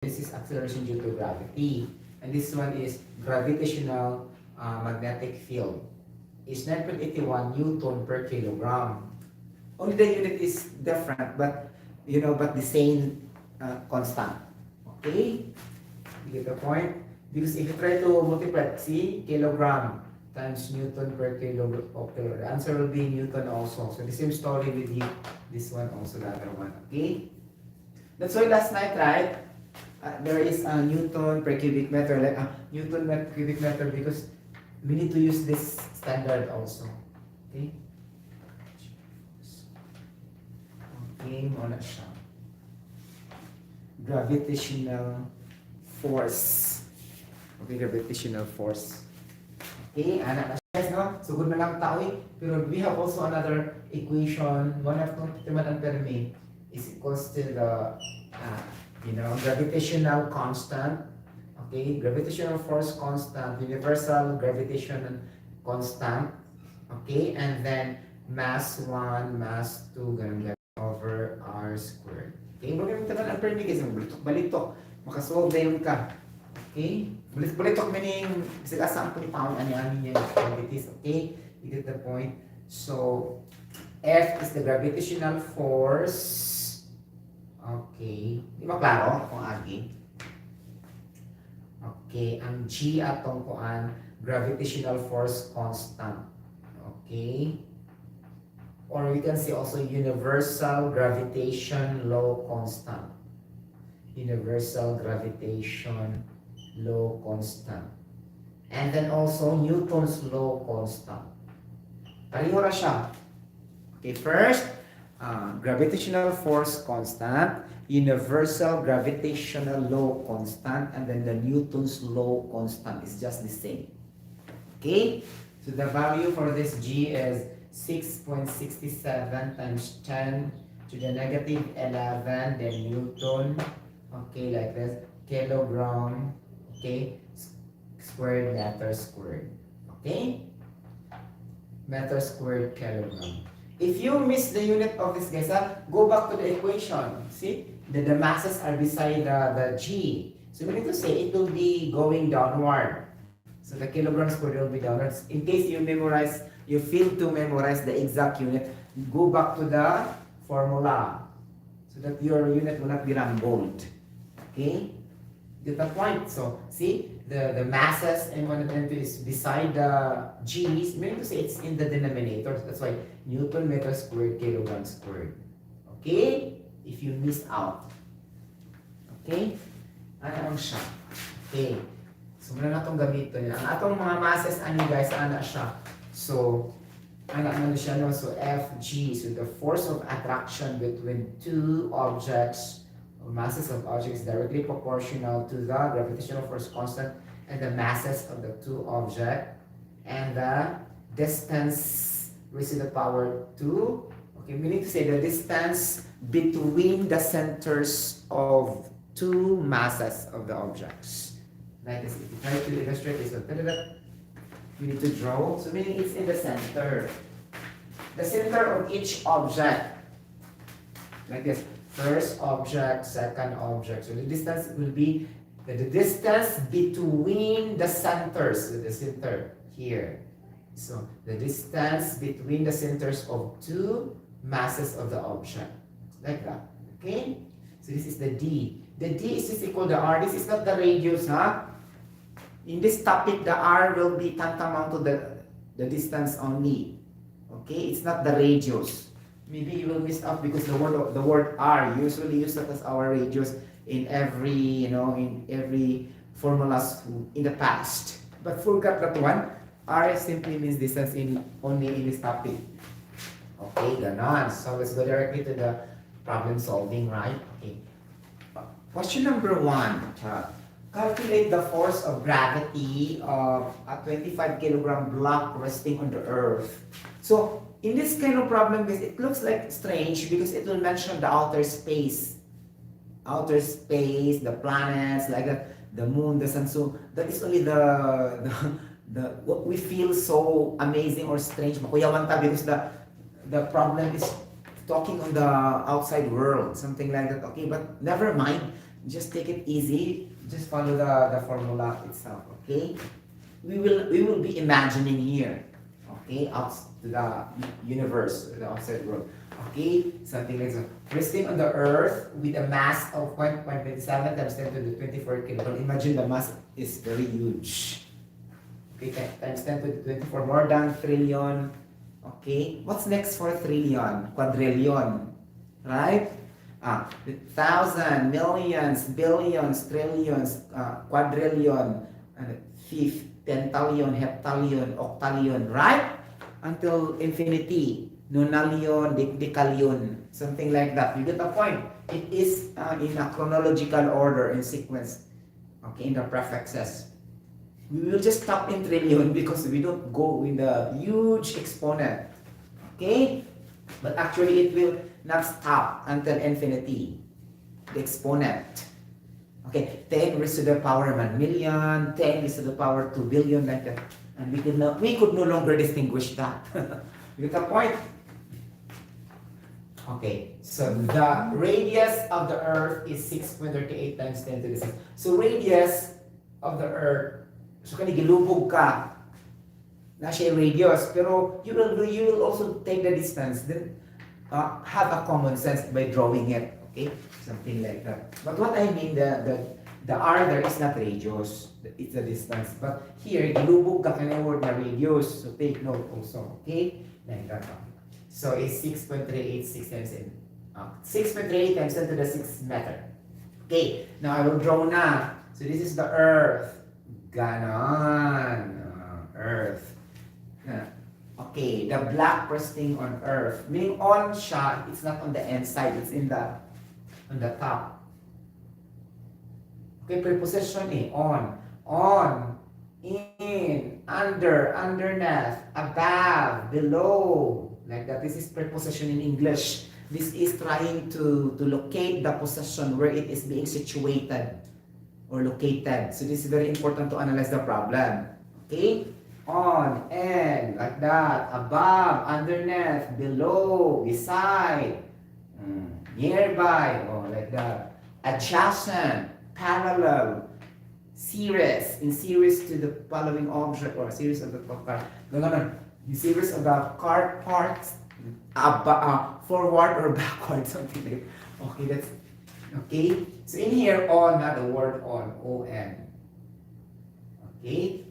This is acceleration due to gravity. And this one is gravitational magnetic field. It's 9.81 Newton per kilogram. Only the unit is different, but but the same constant. Okay? You get the point? Because if you try to multiply, see, kilogram times Newton per kilogram, the answer will be Newton also. So the same story with you. This one also, the other one. Okay? That's why last night, right? There is a Newton per cubic meter, like Newton per cubic meter, because we need to use this standard also. Okay? Okay, mo na siya. Gravitational force. Okay, gravitational force. Okay, anak na siya, guys, no? Sugod na lang tao eh. Pero we have also another equation. One of the Fermi is equals to the gravitational constant, okay, gravitational force constant, universal gravitation constant, okay, and then mass 1, mass 2, ganun over r squared. Okay, magaling naman ang Fermi guys, balitok, makasolve na yun ka. Okay, balitok meaning, sila saan po ipawin ani-ani yung quantities, okay, you get the point. So, F is the gravitational force. Okay. Di ba klaro kung agi? Okay. Ang G atong kuan, gravitational force constant. Okay. Or we can say also universal gravitation law constant. Universal gravitation law constant. And then also Newton's law constant. Pareho ra siya. Okay, first, gravitational force constant, universal gravitational law constant, and then the Newton's law constant is just the same. Okay, so the value for this G is 6.67 times 10 to the negative 11, then Newton, okay, like this, kilogram, okay, squared meter squared, okay, meter squared kilogram. If you miss the unit of this, guys, go back to the equation. See, the masses are beside the G. So we need to say it will be going downward. So the kilograms squared will be downward. In case you feel to memorize the exact unit, go back to the formula so that your unit will not be rambled. Okay? Get the point? So, see, the masses and 1 and 2 is beside the G's, meaning to say it's in the denominator. That's why Newton meter squared, kilogram squared. Okay? If you miss out. Okay? Ano siya? Okay. So, muna na itong gamitin. Ang atong mga masses, ano guys, ano siya? So, ano siya, no? So, FG. So, the force of attraction between two objects, masses of objects directly proportional to the gravitational force constant and the masses of the two objects and the distance raised to the power 2. Okay, we need to say the distance between the centers of two masses of the objects. Like this, if you try to illustrate this, you need to draw. So meaning it's in the center. The center of each object. Like this. First object, second object. So the distance will be the distance between the centers. So the center here. So the distance between the centers of two masses of the object. Like that. Okay? So this is the D. The D is equal to R. This is not the radius, huh? In this topic, the R will be tantamount to the distance only. Okay? It's not the radius. Maybe you will miss out because the word R usually used as our radius in every in every formulas in the past. But forget that one. R simply means distance only in this topic. Okay, ganon. So let's go directly to the problem solving, right? Okay. Question number 1. Calculate the force of gravity of a 25 kilogram block resting on the Earth. So in this kind of problem, guys, it looks like strange because it will mention the outer space, the planets, like that, the moon, the sun. So that is only the what we feel so amazing or strange. Makuyawan ta because the problem is talking on the outside world, something like that. Okay, but never mind. Just take it easy. Just follow the formula itself, okay? We will be imagining here, okay, out to the universe, the outside world, okay, something like that. Resting on the Earth with a mass of 1.27 times 10 to the 24 kilogram. Imagine the mass is very huge. Okay, times 10 to the 24, more than trillion. Okay, what's next for trillion? Quadrillion, right? Thousand, millions, billions, trillions, quadrillion, and fifth, pentallion, heptallion, octallion, right? Until infinity, nonallion, decallion, something like that. You get the point. It is in a chronological order, in sequence, okay, in the prefixes. We will just stop in trillion because we don't go in the huge exponent, okay? But actually it will not stop until infinity, the exponent. Okay, 10 raised to the power 1 million, 10 raised to the power 2 billion, like that. And we could no longer distinguish that. You get the point? Okay, so the radius of the Earth is 6.38 times 10 to the 6. So radius of the Earth, so kani gilubog ka, na siya radius, pero you will also take the distance, then have a common sense by drawing it, okay? Something like that. But what I mean, the R there is not radius, it's the distance. But here, gilubog ka kanya word na radius, so take note also, okay? Like that. So it's 6.386 times 6.38 times 10 to the 6 meter. Okay, now I will draw na. So this is the Earth. Ganon. Earth. Okay, the black resting on Earth. Meaning on siya, it's not on the inside, it's on the top. Okay, preposition on. On. In. Under. Underneath. Above. Below. Like that. This is preposition in English. This is trying to locate the possession where it is being situated or located. So this is very important to analyze the problem. Okay? On, and, like that. Above, underneath, below, beside, nearby, like that. Adjacent, parallel, series, in series to the following object or series of the car. No. The series of the car parts, forward or backward, something like that. Okay, that's okay. So in here, on, not the word on, O-N. Okay?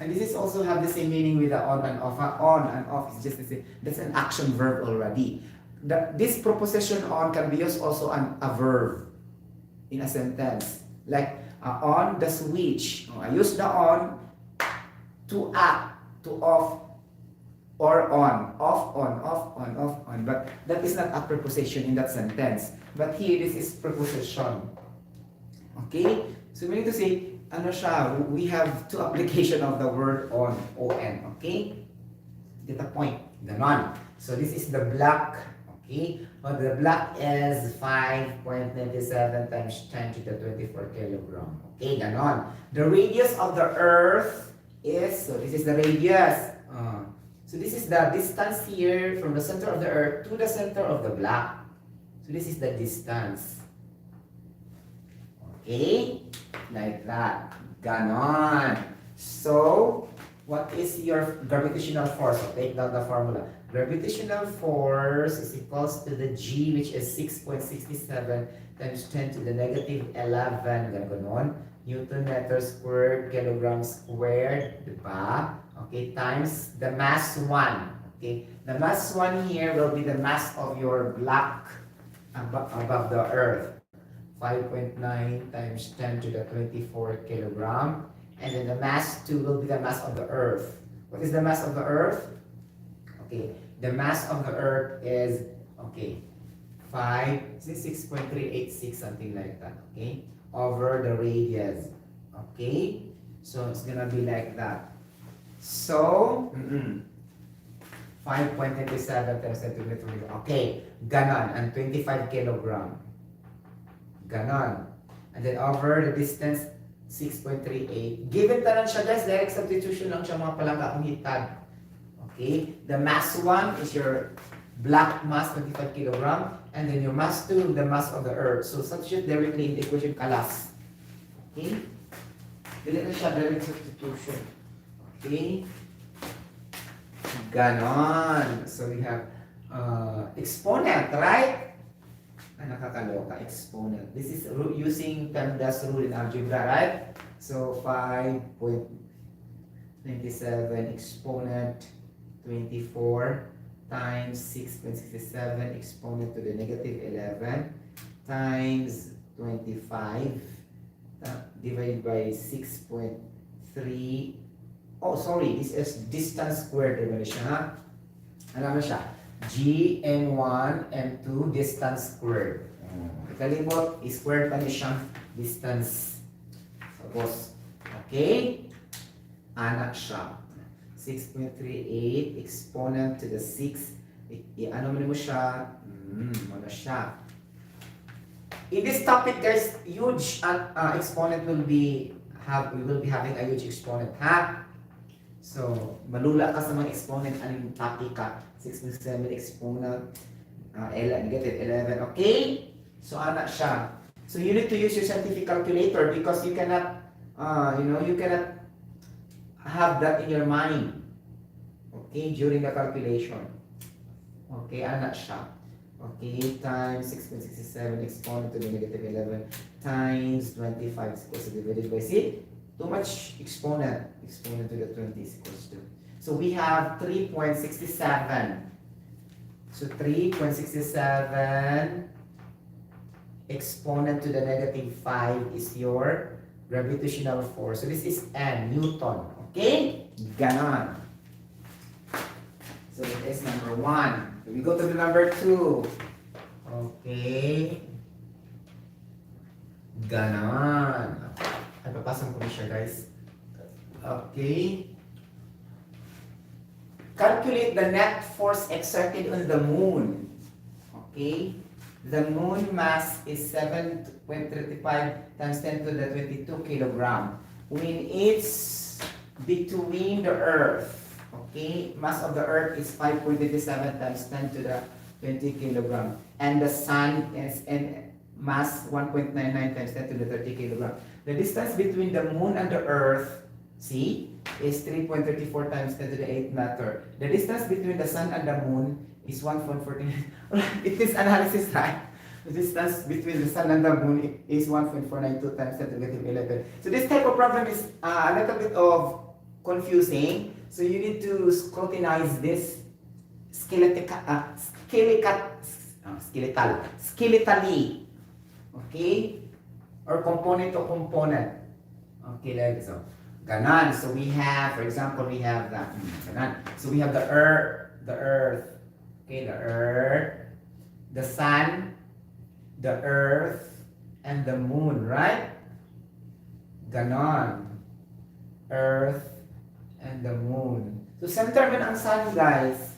And this is also have the same meaning with the on and off. On and off is just the same. That's an action verb already. This preposition on can be used also on a verb in a sentence. Like on the switch. I use the on to act, to off, or on. Off, on, off, on, off, on. But that is not a preposition in that sentence. But here, this is preposition. Okay? So we need to say, ano siya, we have two application of the word on, O-N, okay? Get the point, ganon. So this is the black, okay? But the black is 5.97 times 10 to the 24 kilogram, okay, ganon. The radius of the Earth is, so this is the radius. So this is the distance here from the center of the Earth to the center of the black. So this is the distance. Okay? Like that. Ganon. So, what is your gravitational force? So, take down the formula. Gravitational force is equals to the G, which is 6.67 times 10 to the negative 11. Ganon. Newton meter squared, kilogram squared, diba? Okay, times the mass 1. Okay, the mass 1 here will be the mass of your black above the Earth. 5.9 times 10 to the 24 kilogram. And then the mass 2 will be the mass of the Earth. What is the mass of the Earth? Okay, the mass of the Earth is, okay, 6.386, something like that, okay, over the radius, okay? So it's gonna be like that. So, 5.27 times 10 to the 24, okay, ganon, and 25 kilogram. Ganon. And then over the distance, 6.38. Given tanan siya guys, direct substitution lang siya mga palangga akong hitag. Okay? The mass 1 is your black mass 25 kilogram, and then your mass 2, the mass of the earth. So substitute directly in the equation kalas. Okay? Dili na siya direct substitution. Okay? Ganon. So we have exponent, right? Nakakaloka, exponent. This is using PEMDAS rule in algebra, right? So 5.27 exponent 24 times 6.67 exponent to the negative 11 times 25 divided by 6.3. Oh, sorry, this is distance squared. Diba siya? Ano na siya? G, M1, M2, distance squared. Kalimot, squared pa niya siyang distance. Tapos, okay? Anak siya. 6.38 exponent to the 6. Ano mo siya? Ano siya? In this topic, guys, huge exponent will be we will be having a huge exponent, ha? So, malula ka sa mga exponent, anong topic ka? 6.7 exponent, negative 11, okay? So, anak siya. So, you need to use your scientific calculator because you cannot, you cannot have that in your mind, okay, during the calculation. Okay, anak siya. Okay, times 6.67 exponent to the negative 11 times 25 is equals to divided by C. Too much exponent. Exponent to the 20 is equals to. So we have 3.67. So 3.67 exponent to the negative 5 is your gravitational force. So this is N, Newton. Okay? Ganon. So that is number 1. We go to the number 2. Okay. Ganon. Ay, papasang ko siya, guys. Okay. Calculate the net force exerted on the moon. Okay. The moon mass is 7.35 times 10 to the 22 kilogram. When it's between the earth, okay, mass of the earth is 5.87 times 10 to the 20 kilogram. And the sun is in mass 1.99 times 10 to the 30 kilogram. The distance between the moon and the earth, see, is 3.34 times 10 to the 8th meter. The distance between the sun and the moon is 1.49. It is analysis, right? The distance between the sun and the moon is 1.492 times 10 to the negative 11. So this type of problem is a little bit of confusing. So you need to scrutinize this skeletally, okay, or component to component. Okay, like so. Ganon. So we have, for example, we have that. Ganon. So we have the earth, okay, the earth, the sun, the earth, and the moon, right? Ganon. Earth and the moon. So center man ang sun, guys.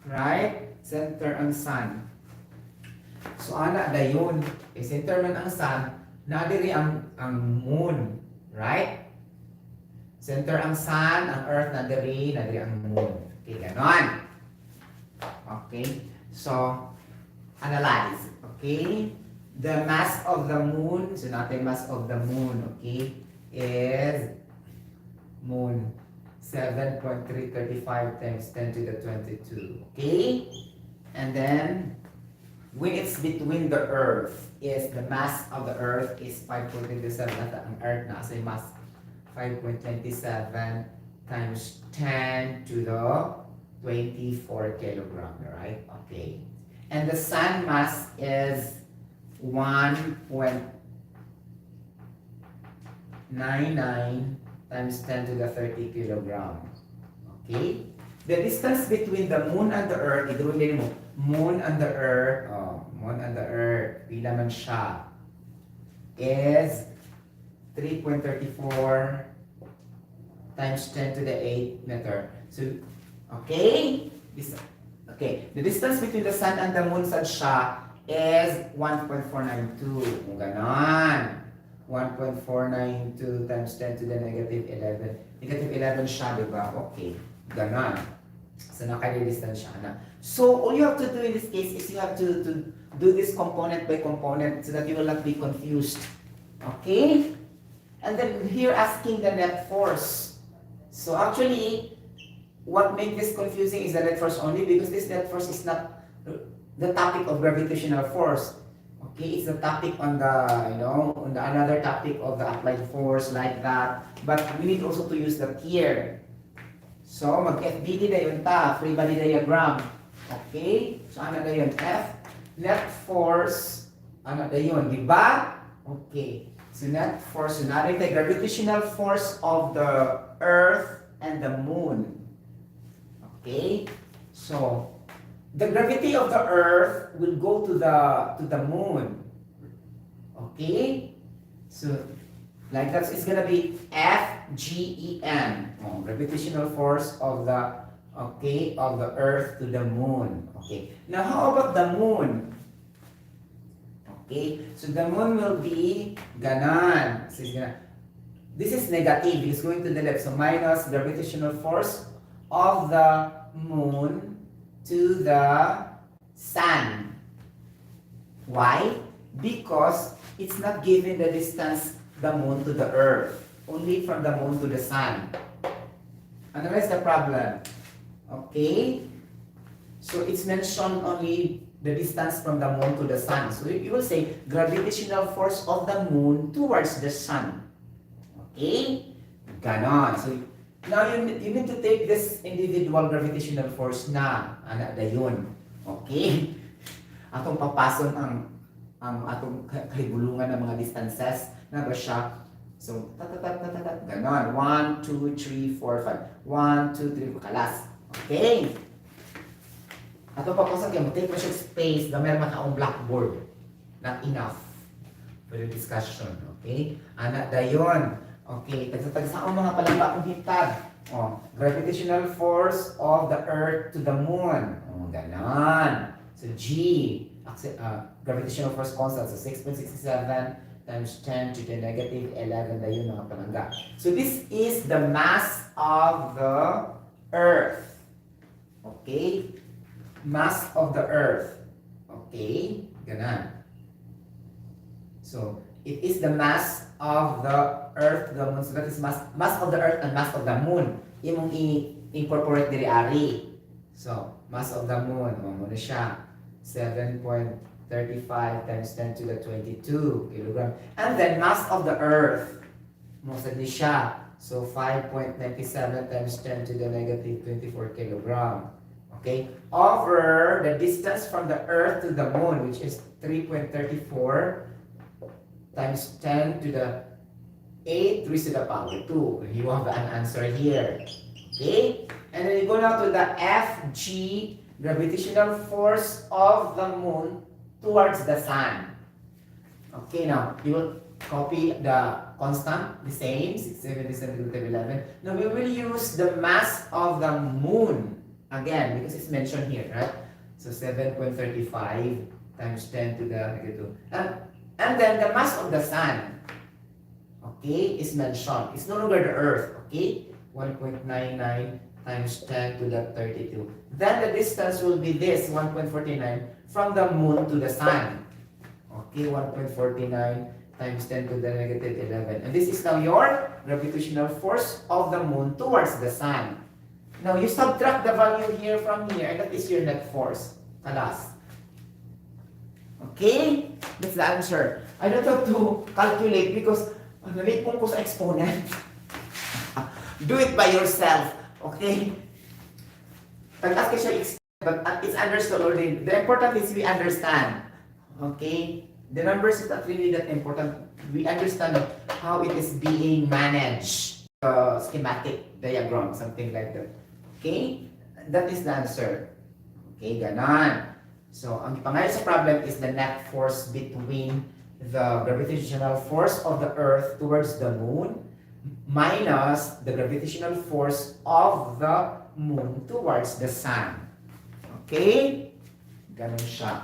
Right? Center ang sun. So ana dayon, center man ang sun, nadiri ang moon, right? Center ang sun, ang earth nadiri ang moon. Okay, ganon. Okay? So analyze, okay? The mass of the moon, so natin mass of the moon, okay, is moon 7.335 times 10 to the 22, okay? And then when it's between the earth, is the mass of the earth is 5.27. Ang earth na sa mass 5.27 times 10 to the 24 kilogram, right? Okay. And the sun mass is 1.99 times 10 to the 30 kilogram. Okay? The distance between the moon and the earth, idulong din mo, moon and the earth, pila man siya, is 3.34 times 10 to the 8 meter. So, okay? The distance between the sun and the moon sad siya is 1.492. Kung ganon. 1.492 times 10 to the negative 11. Negative 11 siya, diba? Okay. Ganon. So naka-distance siya na. So all you have to do in this case is you have to do this component by component so that you will not be confused. Okay? And then here asking the net force. So actually, what makes this confusing is the net force only because this net force is not the topic of gravitational force. Okay, it's the topic on the, on the another topic of the applied force like that. But we need also to use that here. So, mag-FBD na yun ta, free body diagram. Okay? So, ano na yun? F, net force, ano na yun? Diba? Okay. So, net force, so natin the gravitational force of the Earth and the Moon. Okay? So, the gravity of the Earth will go to the Moon. Okay? So, like that, it's gonna be FGEM. Oh, gravitational force of the of the Earth to the Moon. Okay. Now, how about the Moon? Okay. So the Moon will be ganon. So this is negative. It's going to the left. So minus gravitational force of the Moon to the Sun. Why? Because it's not given the distance the Moon to the Earth. Only from the Moon to the Sun. Analyze the problem. Okay? So it's mentioned only the distance from the Moon to the Sun. So you will say gravitational force of the Moon towards the Sun. Okay? Ganon. So now you need to take this individual gravitational force na. Ano na yun? Okay? Atong papason ang atong kahibulungan ng mga distances na ba siya. So, ganon. 1, 2, 3, 4, 5. 1, 2, 3, kalas. Okay. Ato pa po sa kaya mo, take mo siya space, gamay makaong blackboard. Not enough for the discussion. Okay? Anak dayon. Okay. Tagsa-tagsa ang mga palamba akong hitad. Oh, gravitational force of the Earth to the Moon. Oh, ganon. So, G. Gravitational force constant. So, 6.67 times 10 to the negative 11 na yun mga palangga. So this is the mass of the Earth. Okay? Mass of the Earth. Okay? Ganon. So, it is the mass of the Earth to the Moon. So that is mass of the Earth and mass of the Moon. Yung i-incorporate diri ari. So, mass of the Moon. Muna siya. 7.35 times 10 to the 22 kilogram. And then mass of the Earth. Most of siya. So 5.97 times 10 to the negative 24 kilogram. Okay? Over the distance from the Earth to the Moon, which is 3.34 times 10 to the 8 raised to the power 2. You have an answer here. Okay? And then you go now to the FG, gravitational force of the Moon towards the Sun. Okay, now you will copy the constant, the same, 677 to 11. Now we will use the mass of the Moon again because it's mentioned here, right? So 7.35 times 10 to the negative 2. And then the mass of the Sun, okay, is mentioned. It's no longer the Earth, okay? 1.99 times 10 to the 32. Then the distance will be this, 1.49 from the Moon to the Sun. Okay, 1.49 times 10 to the negative 11. And this is now your gravitational force of the Moon towards the Sun. Now you subtract the value here from here, and that is your net force. Alas. Okay? That's the answer. I don't have to calculate because nalate po ko sa exponent. Do it by yourself. Okay? Pag-ask ka siya, but it's understood already. The important is we understand. Okay? The numbers is not really that important. We understand how it is being managed. Schematic diagram, something like that. Okay? That is the answer. Okay, ganon. So, ang pangalan sa problem is the net force between the gravitational force of the Earth towards the Moon minus the gravitational force of the Moon towards the Sun. Okay? Ganon siya.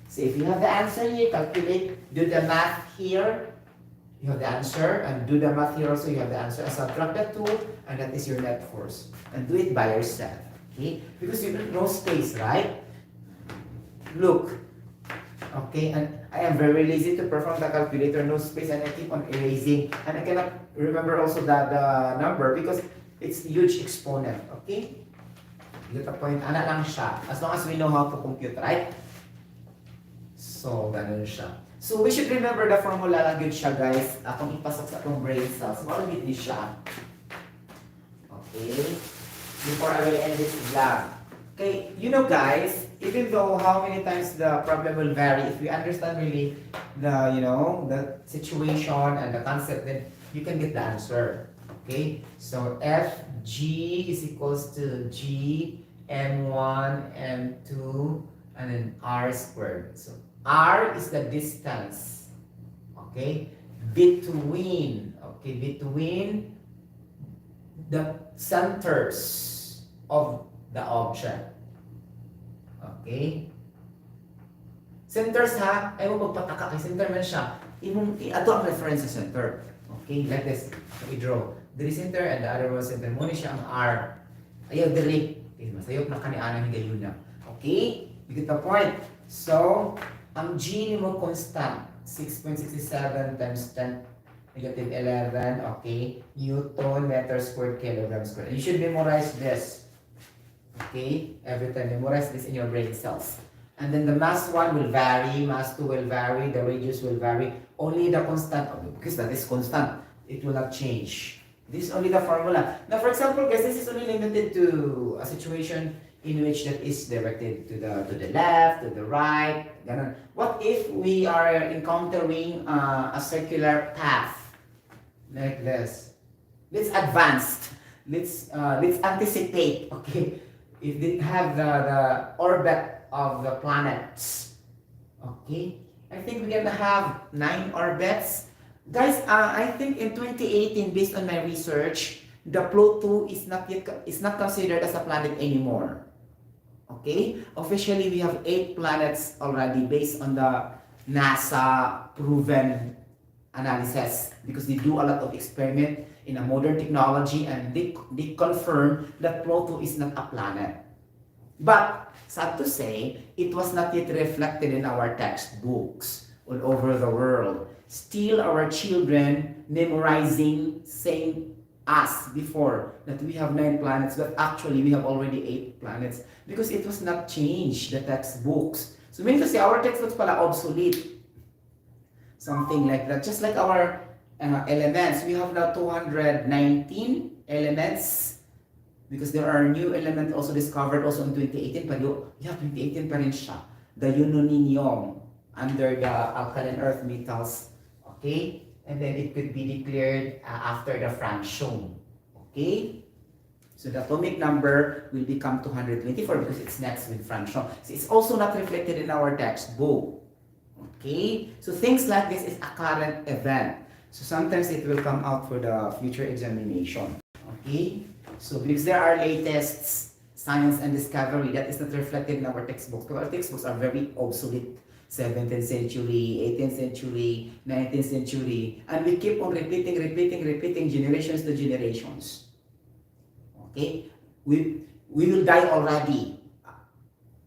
So if you have the answer here, calculate, do the math here, you have the answer, and do the math here also, you have the answer, and subtract the 2, and that is your net force. And do it by yourself. Okay? Because you don't know space, right? Look. Okay, and I am very lazy to perform the calculator, no space, and I keep on erasing. And I cannot remember also the number because it's a huge exponent. Okay? You get the point? Ana lang siya. As long as we know how to compute, right? So, ganun siya. So, we should remember the formula lang yun siya, guys. Akong ipasok sa atong brain cells. Mao gid ni siya. Okay? Before I will end this vlog. Okay, you know guys, even though how many times the problem will vary, if you understand really the, you know, the situation and the concept, then you can get the answer. Okay? So, FG is equals to G, M1, M2, and then R squared. So, R is the distance, okay, between the centers of the object. Okay? Centers ha, ay mo magpataka kay center man siya. Ato ang reference sa center. Okay, like this. So, i-draw. Diri center and the other one center. Muna siya ang R. Ayaw diri. Okay, masayop na kanianang higayuna. Okay? You get the point? So, ang G ni mo constant, 6.67 times 10 negative 11, okay? Newton meter squared kilogram squared. You should memorize this. Okay? Every time, memorize this in your brain cells. And then the mass 1 will vary, mass 2 will vary, the radius will vary. Only the constant, because that is constant, it will not change. This is only the formula. Now, for example, guys, this is only limited to a situation in which that is directed to the left, to the right. Ganun. What if we are encountering a circular path like this? Let's advance. Let's anticipate. Okay, if they have the orbit of the planets. Okay, I think we're gonna have 9 orbits, guys. I think in 2018, based on my research, the Pluto is not considered as a planet anymore. Okay? Officially, we have 8 planets already based on the NASA proven analysis because they do a lot of experiment in a modern technology and they confirm that Pluto is not a planet. But, sad to say, it was not yet reflected in our textbooks all over the world. Still, our children memorizing, saying us before that we have 9 planets, but actually we have already 8 planets because it was not changed, the textbooks. So meaning to say our textbooks pala obsolete. Something like that. Just like our elements, we have now 219 elements because there are new elements also discovered also in 2018. But yeah, 2018 pa rin siya. The unonium under the alkaline earth metals. Okay? And then it could be declared after the francium. Okay? So the atomic number will become 224 because it's next with francium. So it's also not reflected in our textbook. Okay? So things like this is a current event. So sometimes it will come out for the future examination. Okay? So because there are latest science and discovery that is not reflected in our textbooks. Because our textbooks are very obsolete. 17th century, 18th century, 19th century, and we keep on repeating generations to generations. Okay? We will die already.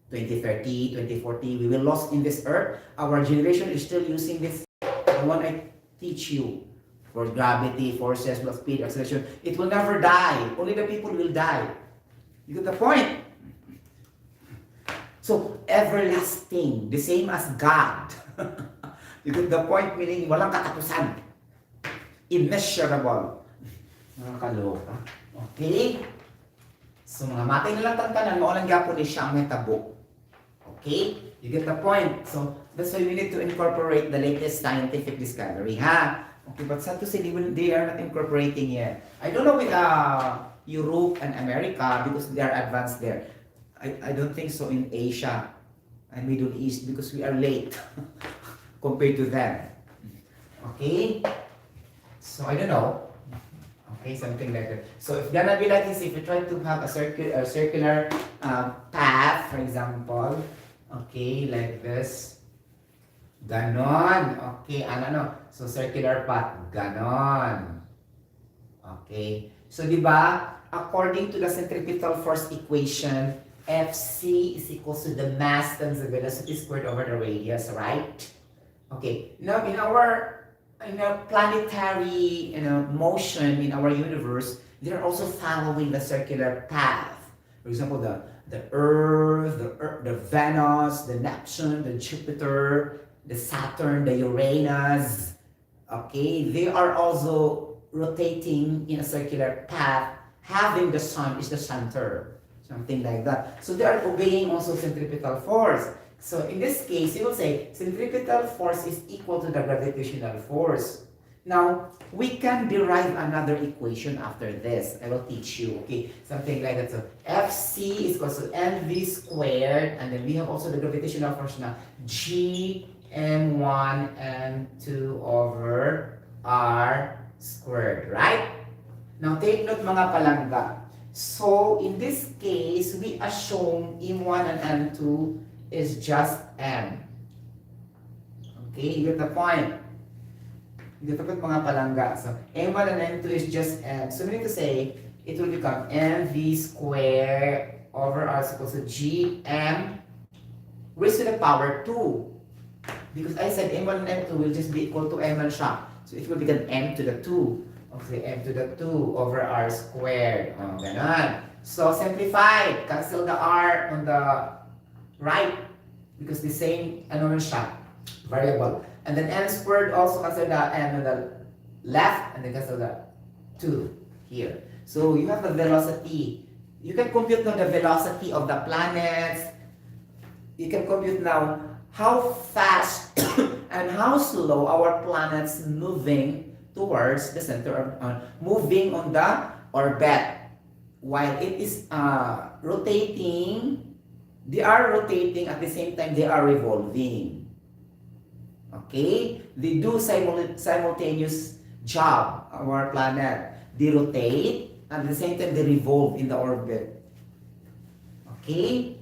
2030, 2040, we will lost in this earth. Our generation is still using this. The one I teach you for gravity, forces, speed, acceleration. It will never die. Only the people will die. You get the point? So, everlasting, the same as God. You get the point, meaning walang katapusan. Immeasurable. Nakakaloka. Okay? So, mga matay na lang tantanan, maulang gapon ni siya ang metabo. Okay? You get the point. So, that's why we need to incorporate the latest scientific discovery, ha? Okay, but sad to say, they are not incorporating yet. I don't know with Europe and America because they are advanced there. I don't think so in Asia and Middle East because we are late compared to them. Okay? So, I don't know. Okay, something like that. So, if gonna be like this, if you try to have a circular path, for example, okay, like this, ganon. Okay, ano. So, circular path, ganon. Okay. So, di ba, according to the centripetal force equation, Fc is equals to the mass times the velocity squared over the radius, right? Okay, now in our planetary motion in our universe, they are also following the circular path. For example, the Earth, the Venus, the Neptune, the Jupiter, the Saturn, the Uranus. Okay, they are also rotating in a circular path, having the sun is the center, something like that. So they are obeying also centripetal force. So in this case, you will say centripetal force is equal to the gravitational force. Now, we can derive another equation after this. I will teach you, okay? Something like that. So, Fc is equal to mv squared, and then we have also the gravitational force now, g m1 m2 over r squared, right? Now, take note mga palangga. So, in this case, we assume m1 and m2 is just m. Okay, you get the point? You get the point mga palangga. So, m1 and m2 is just m. So, we need to say, it will become mv squared over r is equal to gm raised to the power 2. Because I said m1 and m2 will just be equal to m1 siya. So, it will become m to the 2. Okay, m to the 2 over r squared. Oh, ganon. So, simplified. Cancel the r on the right. Because the same, siya, variable. And then m squared also cancel the m on the left. And then cancel the 2 here. So, you have the velocity. You can compute now the velocity of the planets. You can compute now how fast and how slow our planets moving towards the center of moving on the orbit. While it is rotating, they are rotating at the same time they are revolving. Okay? They do simultaneous job, our planet. They rotate and at the same time they revolve in the orbit. Okay?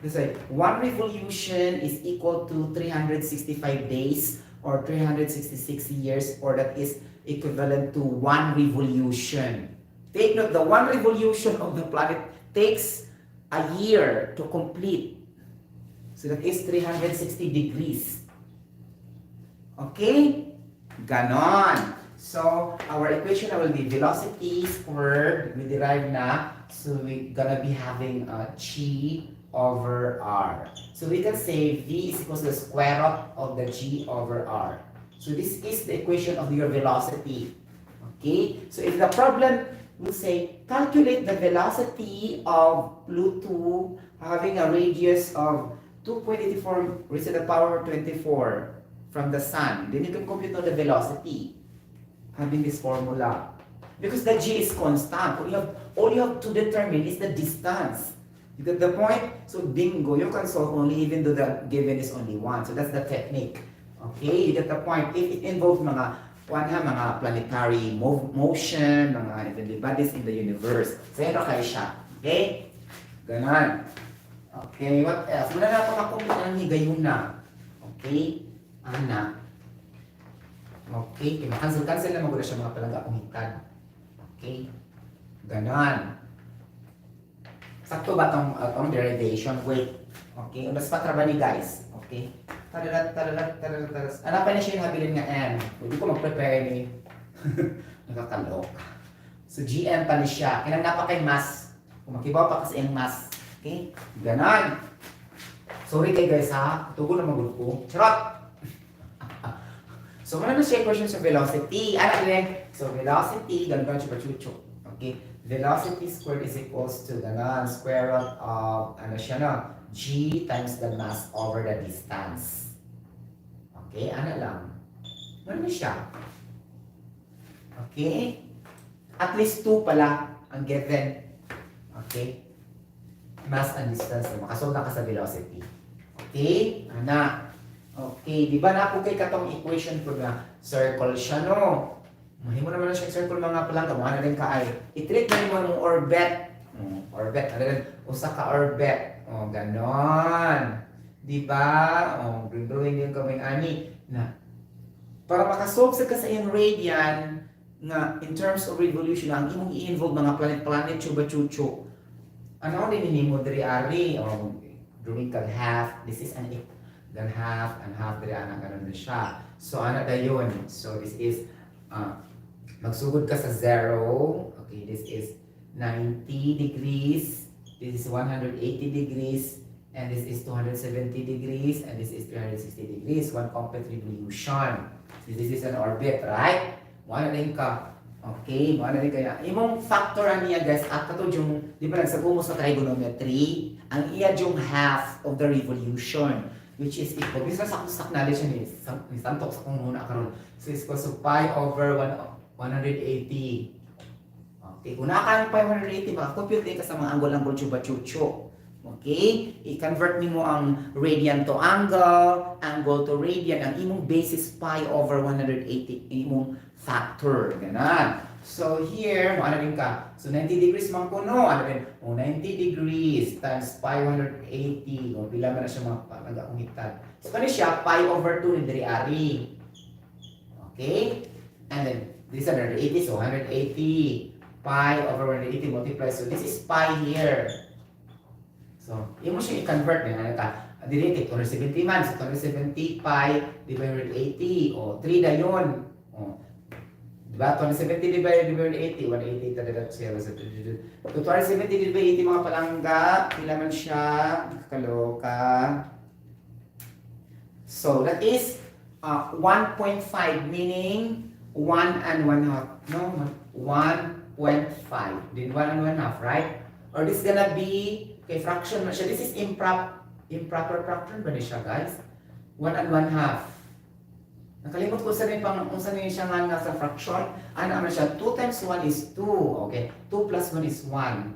It's like one revolution is equal to 365 days or 366 years, or that is equivalent to one revolution. Take note, the one revolution of the planet takes a year to complete. So that is 360 degrees. Okay? Ganon. So, our equation will be velocity squared, we derive na. So, we're gonna be having g over r. So we can say v is equal to the square root of the g over r. So this is the equation of your velocity. Okay? So if the problem will say, calculate the velocity of Pluto having a radius of 2.84 raised to the power 24 from the sun, then you can compute the velocity having this formula. Because the g is constant. All you have to determine is the distance. You get the point? So bingo, you can solve only even though the given is only 1. So that's the technique. Okay, you get the point. If it involves mga planetary motion, mga heavenly bodies in the universe. So yun kayo siya. Okay? Ganon. Okay, what else? Wala na pa makumpit ng higayon na. Okay? Ana. Okay, cancel na magula siya mga palangga kumitan. Okay? Ganon. Sakto ba itong derivation? Wait. Okay? Unas patraba ni guys. Okay? Taralat. Hanapan niya siya yung habilin nga M. Hindi ko mag-prepare ni. Nakakalok. So, GM pa ni siya. Kailang napakay mas. Kung makibaw pa kasi yung mas. Okay? Ganon. Sorry kayo guys ha. Tugo na magulog ko. Charot! So, muna na siya question sa velocity. Ano rin? So, velocity, ganun siya pa-chucho. Okay? Velocity squared is equals to the square root of, g times the mass over the distance. Okay, lang. Ano siya? Okay? At least 2 pala ang given. Okay? Mass and distance. Makasolve na ka sa velocity. Okay? Okay, di ba na kung kay katong equation ko na circle siya, no? Mahimo naman na siya circle mga palangga, mga na rin ka ay. I-treat na mo yung orbit. Orbit, usa ka orbit. Ganon. Di ba? Drawing din kaming ani. Na, para makasolve sa iyang radian, nga in terms of revolution ang imong i-involve mga planet chuba-chucho. Ano din ni mo diri ari o drawing kag half, this is an half and half diri ana karon na siya. So ana dayon. So this is magsugod ka sa 0. Okay, this is 90 degrees. This is 180 degrees. And this is 270 degrees. And this is 360 degrees. One complete revolution. So this is an orbit, right? Mo na din ka. Okay, mo na din kaya. Imong factor niya guys, at katong yung, di ba nagsagumos sa trigonometry, ang iya yung half of the revolution, which is equal. Bisa sa stock knowledge ni Santok sa kung muna karon. So it's equal to pi over 180. Okay, kung nakakang pi 180, makakompute din ka sa mga angle-angle chuba-chucho. Okay, i-convert mo ang radian to angle, angle to radian, ang imong basis pi over 180, imong factor, ganan. So here, ano rin ka? So 90 degrees man ko, no? Ano rin? 90 degrees times pi 180. O, pila man na siya mga kumitad. So, kano siya? Pi over 2 ni Diri Ari. Okay? And then, this is 180. So, 180 pi over 180 multiply. So, this is pi here. So, yung mo siya i-convert niya. Ano ka? Direct, 270 man. So, 270 pi divided 180. O, 3 na yun. O, diba? 270 divided 180. 180 talaga siya. So, 270 divided 80 mga palangga. Kailangan siya. Kakaloka. So, that is 1.5 meaning 1 and 1/2. No, 1.5. Then 1 and 1/2, right? Or this gonna be, okay, fraction man siya. This is improper fraction ba siya, guys? 1 and 1/2. Nakalimot ko sa rin pang kung saan siya nga sa fraction. Ano naman siya? 2 times 1 is 2. Okay? 2 plus 1 is 1.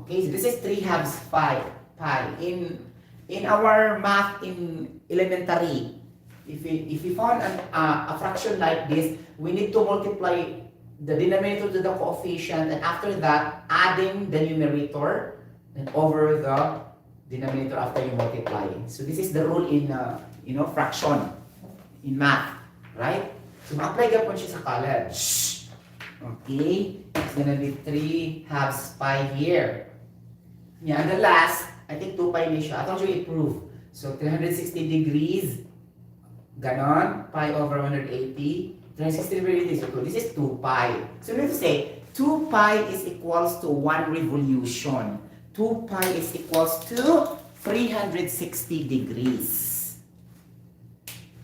Okay? So this is 3 halves pi. In our math in elementary, if we found a fraction like this, we need to multiply the denominator to the coefficient, and after that, adding the numerator and over the denominator after you multiply. So this is the rule in fraction. In math, right? So, ma-apply ka po siya sa college. Okay? It's gonna be 3 halves pi here. Yeah, and the last, I think 2 pi na siya. I thought you i-prove. So, 360 degrees. Ganon. Pi over 180. 360 degrees. So, this is 2 pi. So, we have to say, 2 pi is equals to 1 revolution. 2 pi is equals to 360 degrees.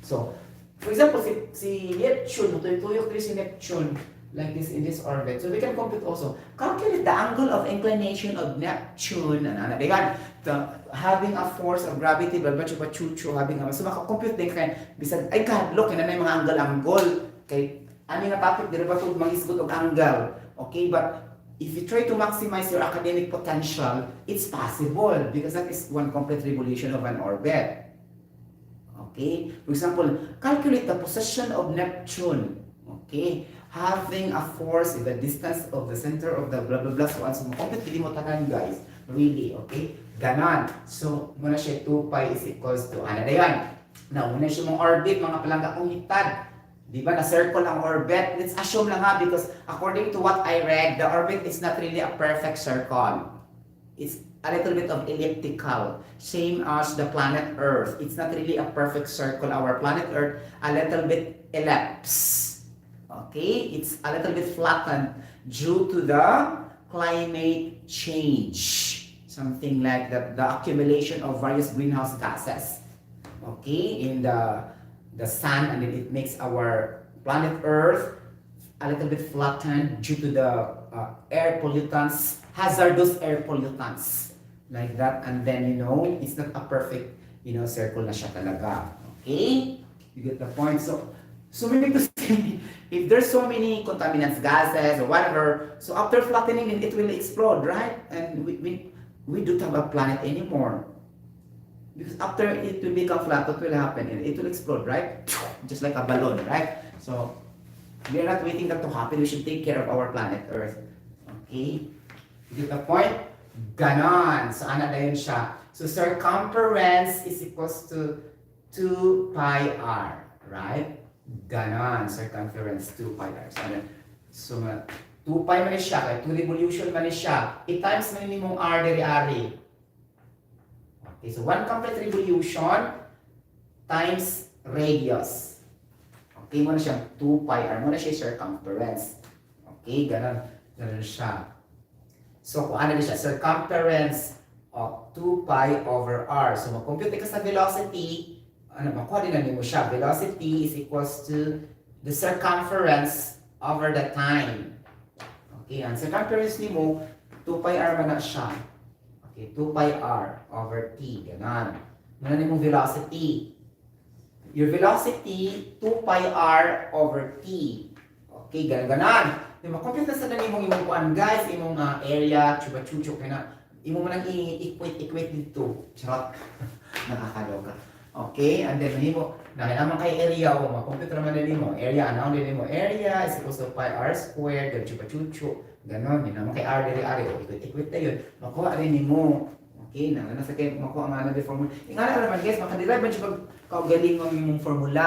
So, for example, si Neptune, tuyok si Neptune, like this in this orbit. So we can compute also. Calculate the angle of inclination of Neptune. Having a force of gravity, chuchu, having a... So makakompute din kayo. Bisag, ay God, look, yun na yung mga angle. Okay? Ano nga topic, di ba ito mag-isgot of angle. Okay, but if you try to maximize your academic potential, it's possible because that is one complete revolution of an orbit. Okay? For example, calculate the position of Neptune. Okay? Having a force in the distance of the center of the blah blah blah. So, so hindi mo tanan guys. Really, okay? Ganon. So, muna siya 2 pi is equals to, ano na yun? Now, muna siya mong orbit, mga palangga kong hitad. Di ba? Na-circle ang orbit. Let's assume lang ha, because according to what I read, the orbit is not really a perfect circle. It's a little bit of elliptical, same as the planet Earth. It's not really a perfect circle. Our planet Earth, a little bit ellipse. Okay? It's a little bit flattened due to the climate change. Something like the accumulation of various greenhouse gases. Okay? In the sun, and then it makes our planet Earth a little bit flattened due to the air pollutants, hazardous air pollutants. Like that, and then, it's not a perfect, circle na siya talaga. Okay? You get the point? So meaning to say, if there's so many contaminants, gases, or whatever, so after flattening, it will explode, right? And we don't have a planet anymore. Because after it will become flat, what will happen? It will explode, right? Just like a balloon, right? So, we are not waiting that to happen. We should take care of our planet Earth. Okay? You get the point? Ganon. So, ano na yun siya? So, circumference is equals to 2 pi r. Right? Ganon. Circumference 2 pi r. So, So, 2 pi man siya, kaya 2 revolution man siya. I-times man nimong r diri-ari. Okay, so 1 complete revolution times radius. Okay, mo na siya 2 pi r. Mo na siya circumference. Okay, ganun siya. So, kung ano na siya, circumference of 2 pi over r. So, mag-compute ka sa velocity, makuha din na mo siya. Velocity is equals to the circumference over the time. Okay, ang circumference ni mo, 2 pi r man na siya. Okay, 2 pi r over t. Ganon. Ano ni mo velocity? Your velocity, 2 pi r over t. Okay, ganon. Compute na sa dali mong imong kuan guys, imong area, chuba-chuchuk na. Imo man ang equate dito. Charot. Nakakaloka. Okay, and then mo naman kay area o ma-compute naman din mo. Area, ano din mo? Area is equals to pi r squared, then chupa-chuchu. Ganon, yun naman kay r diri-ari. O, equate na yun. Makuha rin mo. Okay, nasa kayo makuha nga na formula. Ingana naman guys, makaderive man siya kaugaling ng imong formula.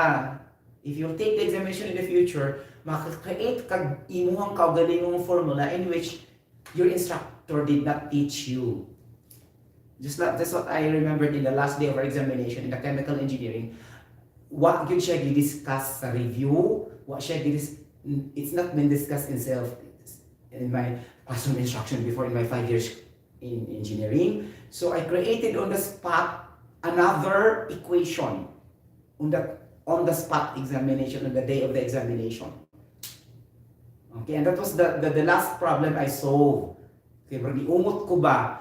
If you take the examination in the future, makakreate kag imuhang kaugaling ng formula in which your instructor did not teach you. That's what I remembered in the last day of our examination in the chemical engineering. What yun siya discuss sa review, what siya it's not been discussed in my classroom instruction before in my 5 years in engineering. So I created on the spot another equation on the spot examination, on the day of the examination. Okay, and that was the last problem I solved. Okay, pero umot ko ba?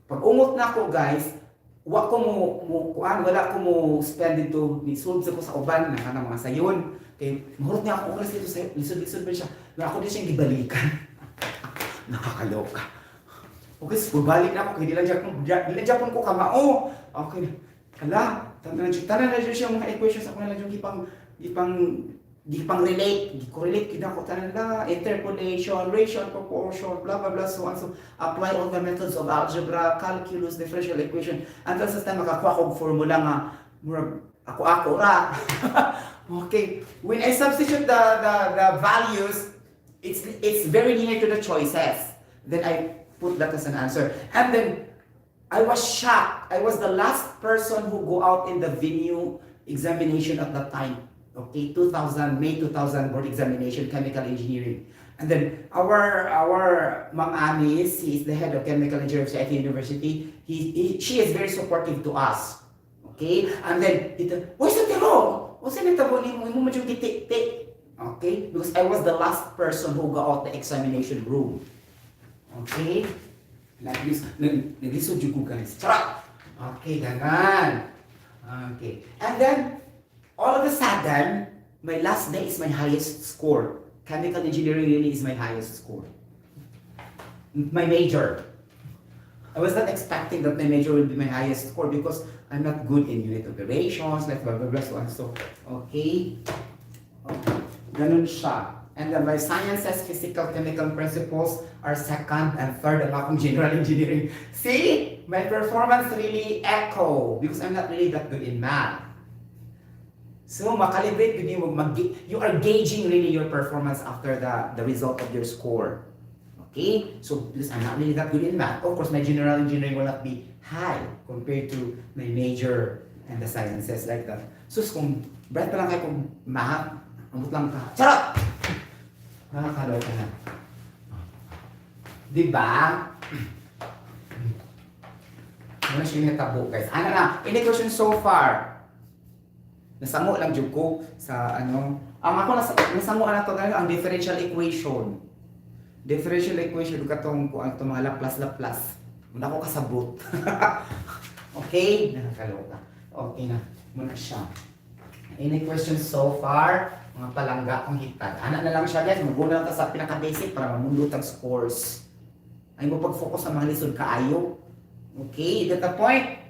Pag umot na ako guys, wala ko mo spend dito, ni-solve ko sa uban na mga sayon. Okay, mahurot niya ako oras dito sa lisod-lisod ba siya. Na ako din siyang gibalikan. Nakakaloka. Okay, so balik na ako, kaya di lang Japon ko kamao. Okay, tanan na dyan siya mga equations ako na lang yung relate, correlate kita ko tanan na interpolation, ratio, proportion, blah blah blah, so on. So apply all the methods of algebra, calculus, differential equation until sa time makakuha ko formula nga ako ra. Okay, when I substitute the values, it's very near to the choices. Then I put that as an answer, and then I was shocked. I was the last person who go out in the venue examination at that time. Okay, May 2000 board examination, chemical engineering. And then our Ma'am Amis, he is the head of chemical engineering at University. She is very supportive to us. Okay, and then why Sotero? What's in it about mo medyo kiti? Okay, because I was the last person who got out the examination room. Okay, like this, naglisod yung ko guys. Charot! Okay, ganun. Okay, and then all of a sudden, my last day is my highest score. Chemical engineering really is my highest score. My major. I was not expecting that my major will be my highest score because I'm not good in unit operations, like blah blah blah, so on. So, okay. Ganun siya. And then my sciences, physical, chemical principles are second and third ang akong general engineering. See? My performance really echo because I'm not really that good in math. So, makalibrate you are gauging really your performance after the result of your score. Okay? So, because I'm not really that good in math, of course, my general engineering will not be high compared to my major and the sciences like that. So, kung bright pa lang kayo kung math, amot lang ka. Charot! Nakakaloka na. Diba? Ano siya yung natabo, guys? Ano na? Any question so far? Nasango lang jud ko sa ano. Ang ako nasango na to ang differential equation. Differential equation katong ko ang mga Laplace. Muna ko kasabot. Okay, nakakaloka. Okay na. Muna siya. Any questions so far? Mga palangga kong hitad. Ana na lang siya guys. Maguna lang ta sa pinaka-basic para mamundot ang scores. Ay mo pag-focus sa mga lisod kaayo. Okay, that's the point.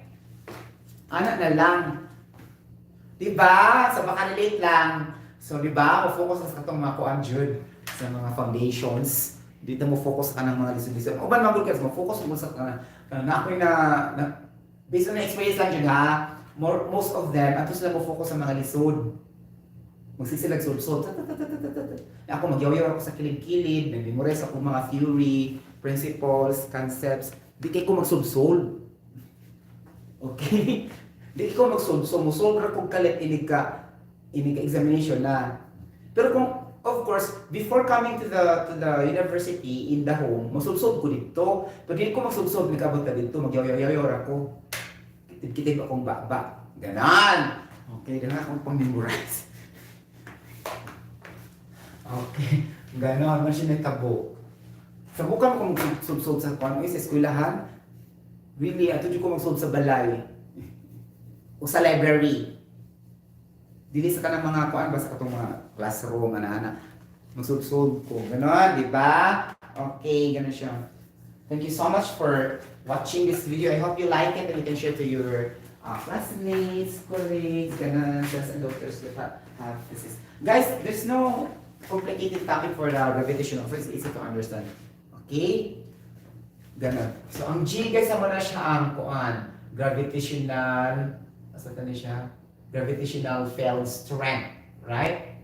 Ana na lang. Diba? So makarelate lang. So diba? Mo-focus sa katong mga kuan jud sa mga foundations. Dito mo focus ka ng mga lisod-lisod. O ba magul ka? Mo-focus mo sa na ako'y na based on experience lang yun ha. Most of them, ato sila mo-focus sa mga lisod. Magsisilag sulsol. Ako magyaw-yaw ako sa kilid-kilid, nag-memorize ako mga theory, principles, concepts. Di kay ko magsulsol. Okay? Di ko magsulsol. Musulgra kong kalit inig ka examination na. Pero kung, of course, before coming to the university, in the home, masulsol ko dito. Pero di ko magsulsol, nagkabot ka dito, magyaw-yaw ako. Kitib-kitib akong ba. Ganon! Okay, ganon akong pang-memorize. Okay, ganon, man siya nagtabo. Sabukan ko magsubsob sa kung ano sa eskwelahan. Really, ato di ko magsubsob sa balay. O sa library. Dili sa kanang mga kuan basta katong mga classroom, ana-ana. Magsubsob ko. Ganon, di ba? Okay, ganon siya. Thank you so much for watching this video. I hope you like it and you can share to your classmates, colleagues, ganon, friends and doctors that have this. Guys, there's no complicated topic for the gravitational force. It's easy to understand. Okay? Ganon. So, ang G, guys, amo na siya ang kuan. Gravitational, asa ta ni siya? Gravitational field strength. Right?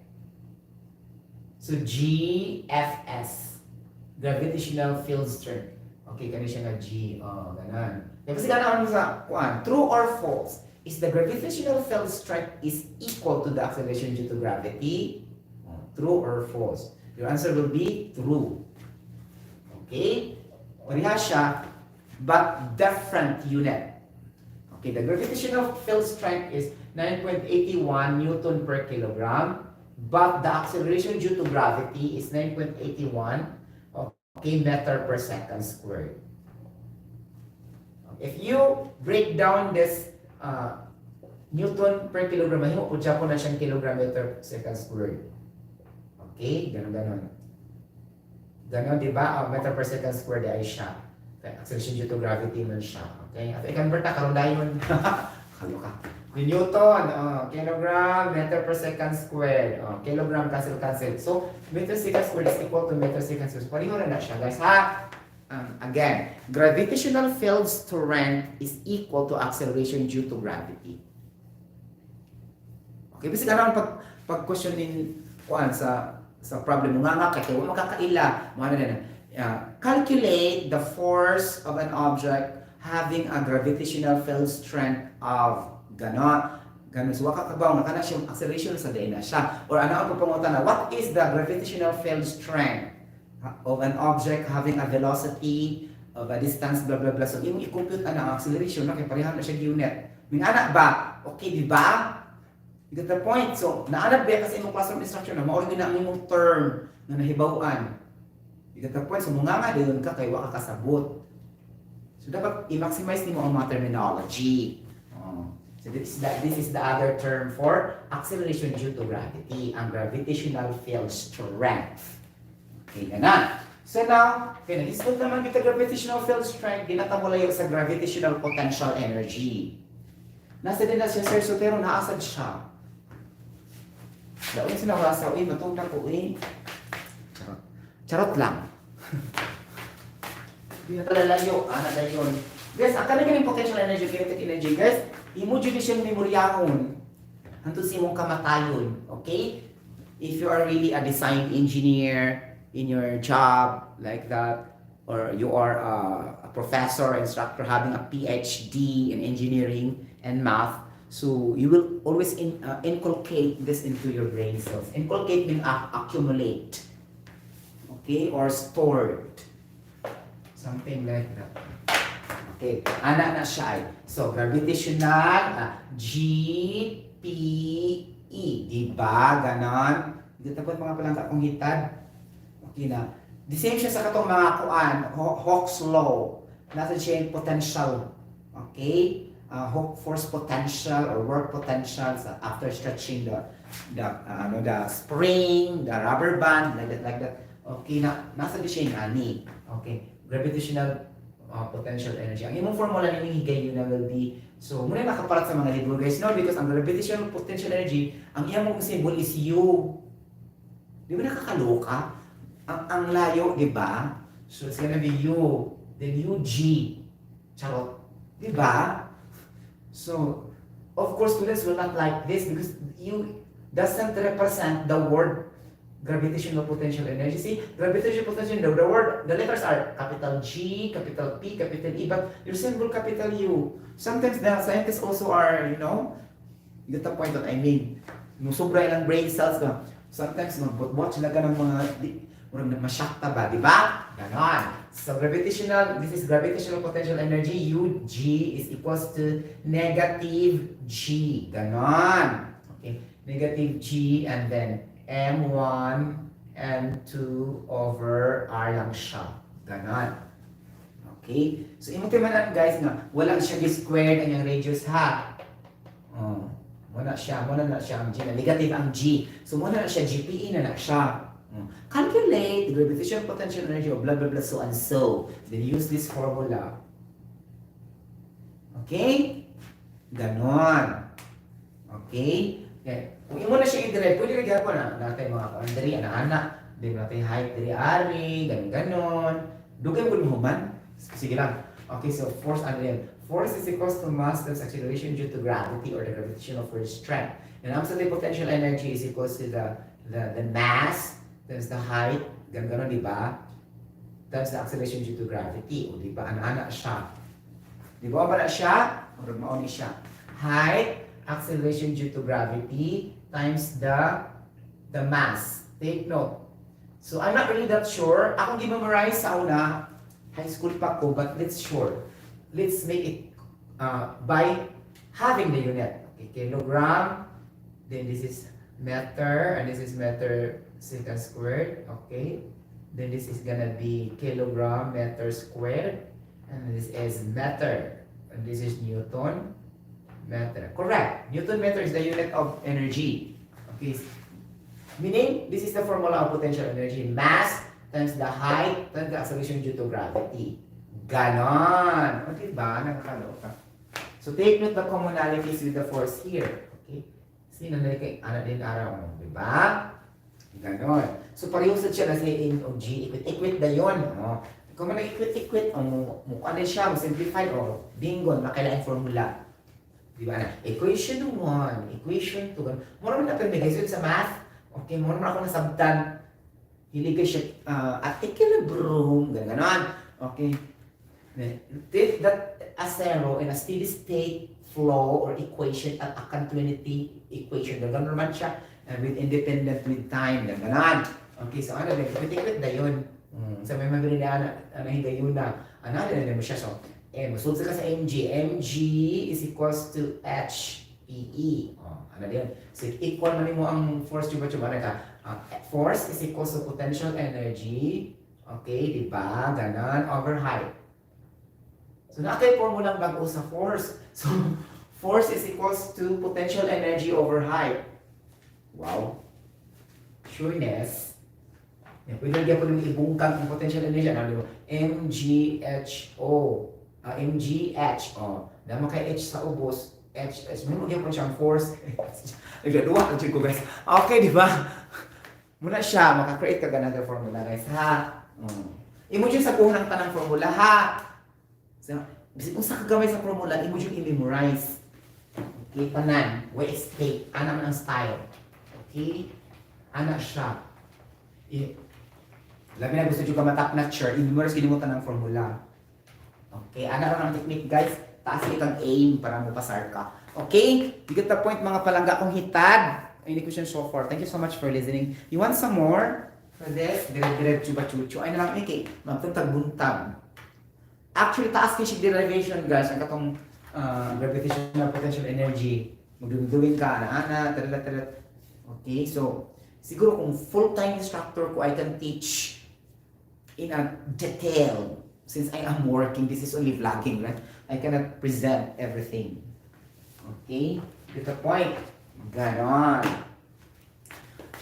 So, GFS. Gravitational field strength. Okay, kani siya nga G. Oh, ganon. Kasi ganon sa kuan. True or false? Is the gravitational field strength is equal to the acceleration due to gravity? True or false? Your answer will be true. Okay? Pareha siya, but different unit. Okay, the gravitational field strength is 9.81 Newton per kilogram, but the acceleration due to gravity is 9.81 meter per second squared. If you break down this Newton per kilogram, mahimo po siya po na siyang kilogram meter per second squared. Okay, ganon. Ganon, di ba? Meter per second squared ay siya. Okay, acceleration due to gravity man siya. Okay, at i-convert na karon dayon. Kalo ka. Yung Newton, kilogram meter per second squared. Kilogram cancel. So, meter second squared is equal to meter second squared. Pareho na siya, guys, ha? Again, gravitational field strength is equal to acceleration due to gravity. Okay, basic around pag-question in kuan sa problem nga kay wala makakaila mo na calculate the force of an object having a gravitational field strength of ganon so waka kabaw nga kana siyang acceleration sa day na siya or ano ang papangutan na what is the gravitational field strength of an object having a velocity of a distance blah blah blah so imong i-compute ang acceleration na kay pareha na siya unit min ana ba okay di ba? You get the point? So, naanap ba kasi imong classroom instruction na mao na ang imong term na nahibaw-an. You get the point? So, mga nga dayon ka kay wa ka kasabot. So, dapat i-maximize nimo ang mga terminology. So, this is the other term for acceleration due to gravity, ang gravitational field strength. Okay, ganan. So now, na-discuss naman kita gravitational field strength, ginatamo layo sa gravitational potential energy. Nasa din na siya, Sir Sotero, naasad siya. Daon sinawasa, matog na ko, Charot lang. Hindi na talalayo, na yun. Guys, ang kanagin yung potential energy, kinetic energy, guys, imo dyan siyang memoryahon. Hantun sa imong kamatayon, okay? If you are really a design engineer in your job, like that, or you are a professor, instructor, having a PhD in engineering and math, so you will always inculcate this into your brain cells. Inculcate means accumulate, okay, or stored, something like that. Okay, ana na siya. So gravitational GPE, di ba? Ganon. Dito po mga palangka kong hitad. Okay na. The same siya sa katong mga kuan, Hawk's law. Nasa siya yung potential. Okay? Hawk force potential or work potential after stretching the spring, the rubber band, like that. Okay na, nasa di siya yung ani. Okay? Gravitational potential energy. Ang imong formula na higay yun na will be, so muna nakaparat sa mga libro guys, no? Because ang gravitational potential energy, ang iyang mong symbol is U. Di ba nakakaloka? Ang layo, di ba? So it's gonna be U, then UG. Charot. Di ba? So, of course, students will not like this because doesn't represent the word gravitational potential energy. See, gravitational potential, the letters are capital G, capital P, capital E, but your symbol capital U. Sometimes the scientists also are, you get the point that I made. Nung sobra ilang brain cells ka, sometimes mag-watch sila ka ng mga, murag masyakta ba, di ba? Ganon. So this is gravitational potential energy, UG is equals to negative G. Ganon. Okay, negative G and then M1, M2 over R lang siya. Ganon. Okay? So, imutimanan guys nga, walang siya squared ang yung radius ha. Muna na siya ang G na negative ang G. So, muna na siya, GPE na siya. Calculate the gravitational potential energy of blah blah blah so and so. Then use this formula. Okay? Ganon. Okay? Kung imo na siya i-derive, pwede rin po na natin mga kaundari, anak-anak. Di ba natin height, ari, ganon. Dugay mo human. Sige lang. Okay, so force ano yan? Force is equals to mass times acceleration due to gravity or the gravitational force strength. And absolute potential energy is equals to the mass times the height, ganon, di ba? Times the acceleration due to gravity. O di ba? Anak-anak siya. Di ba ba na siya? O mauni siya. Height, acceleration due to gravity times the mass. Take note. So I'm not really that sure. Akong gi-memorize sa una, high school pa ko, but let's make it by having the unit. Okay, kilogram, then this is meter, and this is meter second squared. Okay, then this is gonna be kilogram meter squared, and this is meter, and this is Newton meter. Correct. Newton meter is the unit of energy. Okay. Meaning, this is the formula of potential energy. Mass times the height times the acceleration due to gravity. Ganon. O diba? Nakakaloka. So, take note the commonalities with the force here. Okay? Sino na kay ana din araw mo. Diba? Ganon. So, parehusad siya na sa in o G. Equate na yun. No? Kung man equate, mukha din siya, simplify, o bingo, nakailangan formula. Diba na? Equation 1, equation 2. Mura mo na pero guys, yun sa math. Okay, mura mo ako nasabtan. Hiligay siya at equilibrium, gano'n. Okay. That a zero in a steady state flow or equation at a continuity equation. Gano'n naman siya with independent with time. Gano'n. Okay, so ano din? Ikwit na yun. Sa may mabili na higayon na. Ano din mo siya? So, masulod ka sa mg. Mg is equals to HPE. Ano din? So, equal man mo ang force chuba-chuba na ka. Force is equals to potential energy. Okay, di ba? Ganon. Over height. So, nakay formulang bago sa force. So, force is equals to potential energy over height. Wow. Sureness. Pwede lagyan ko ng ibungkang ang potential energy. Ano mo? MGHO. MGH. Dama kay H sa ubos. H. May magyan ko siyang force. Nagdaduwa ang ko guys. Okay, di ba? Muna siya, makakreate ka ganang formula guys, ha? Imo dyan sa kuha ng tanang formula, ha? So, kung sa kagamay sa formula, imo dyan i-memorize. Okay, tanan. Way state. Ana man ang style. Okay? Ana siya. Labi na gusto dyan ka matap na chair, i-memorize kinimutan ng formula. Okay, ana ron ang technique guys. Taas kitang aim para mo pasar ka. Okay? You get the point mga palangga kong hitad. Any question so far? Thank you so much for listening. You want some more for this? Dire-dire chuba-chuchu. Ay na lang, okay. Magtuntag-buntag. Actually, taas kayo siya derivation guys. Ang katong gravitational potential energy. Magduduwin ka, ana-ana, talat-talat. Okay, so, siguro kung full-time instructor ko, I can teach in a detail. Since I am working, this is only vlogging, right? I cannot present everything. Okay? Get the point? Ganon.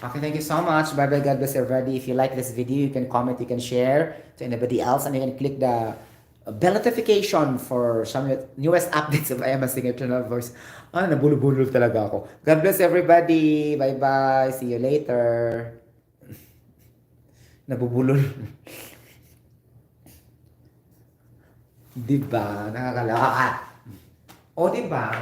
Okay, thank you so much. Bye-bye. God bless everybody. If you like this video, you can comment, you can share to anybody else, and you can click the bell notification for some newest updates of I Am a Singer Channel Voice. Nabulol-bulol talaga ako. God bless everybody. Bye-bye. See you later. Nabubulol. Diba? Nakakalakat. O diba?